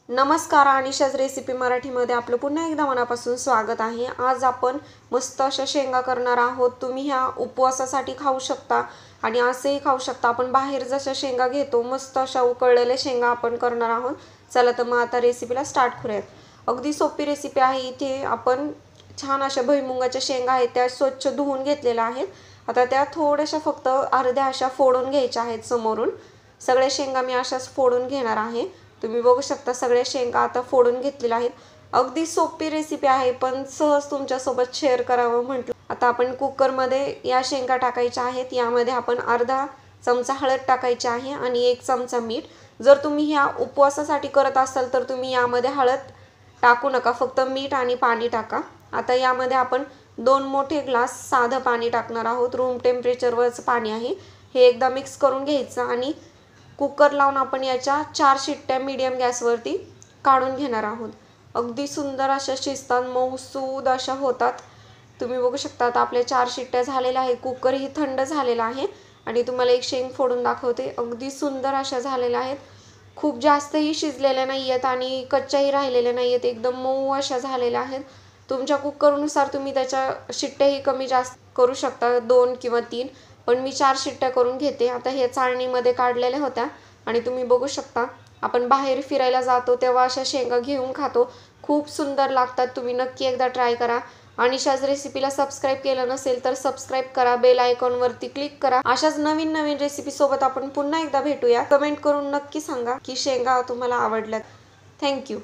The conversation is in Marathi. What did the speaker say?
नमस्कार, अनिशाज रेसिपी मराठीमध्ये आपलं पुन्हा एकदा मनापासून स्वागत आहे। आज आपण मस्त अशा शेंगा करणार आहोत। तुम्ही ह्या उपवासासाठी खाऊ शकता आणि असेही खाऊ शकता। आपण बाहेर जशा शेंगा घेतो मस्त अशा उकळलेल्या शेंगा आपण करणार आहोत। चला तर मग आता रेसिपीला स्टार्ट करूयात। अगदी सोपी रेसिपी आहे। इथे आपण छान अशा भुईमुगाच्या शेंगा आहेत त्या स्वच्छ धुवून घेतलेल्या आहेत। आता त्या थोड्याशा फक्त अर्ध्या अशा फोडून घ्यायच्या आहेत। समोरून सगळ्या शेंगा मी अशाच फोडून घेणार आहे। तुम्ही बघू शकता सगळ्या शेंगा आता फोडून घेतलेल्या आहेत। अगदी सोपी रेसिपी आहे पण सहज तुमच्या सोबत शेअर करावं म्हटलं। आता आपण कुकर मध्ये या शेंगा टाकायच्या आहेत। यामध्ये आपण अर्धा चमचा हळद टाकायची आहे आणि 1 चमचा मीठ। जर तुम्ही ह्या उपवासासाठी करत असाल तर तुम्ही यामध्ये हळद टाकू नका, फक्त मीठ आणि पाणी टाका। आता यामध्ये आपण 2 मोठे ग्लास साधं पाणी टाकणार आहोत। रूम टेम्परेचरवरचं पाणी आहे। हे एकदा मिक्स करून घ्यायचं आणि कुकर लावून आपण याच्या 4 शिट्ट्या मीडियम गॅसवरती काढून घेणार आहोत। अगदी सुंदर अशा शिजतात, मऊसूद अशा होतात। तुम्ही बघू शकता आता आपल्या 4 शिट्ट्या झालेल्या आहेत। कुकर ही थंड झालेला आहे आणि तुम्हाला एक शेंग फोडून दाखवते। अगदी सुंदर अशा झालेल्या आहेत। खूप जास्तही शिजलेल्या नाहीयेत आणि कच्च्याही राहिलेल्या नाहीयेत, एकदम मऊ अशा झालेल्या आहेत। तुमच्या कुकरनुसार तुम्ही त्याच्या शिट्ट्याही कमी जास्त करू शकता, 2 किंवा 3, पण मी 4 शिट्ट्या करून घेते। आता हे चाळणीमध्ये काढलेल्या होत्या आणि तुम्ही बघू शकता आपण बाहेर फिरायला जातो तेव्हा अशा शेंगा घेऊन खातो, खूप सुंदर लागतात। तुम्ही नक्की एकदा ट्राय करा। अनिशाज रेसिपीला सबस्क्राइब केलं नसेल तर सबस्क्राइब करा, बेल आयकॉनवरती क्लिक करा। अशाच नवीन नवीन रेसिपी सोबत आपण पुन्हा एकदा भेटूया। कमेंट करून नक्की सांगा की शेंगा तुम्हाला आवडल्यात। थँक्यू।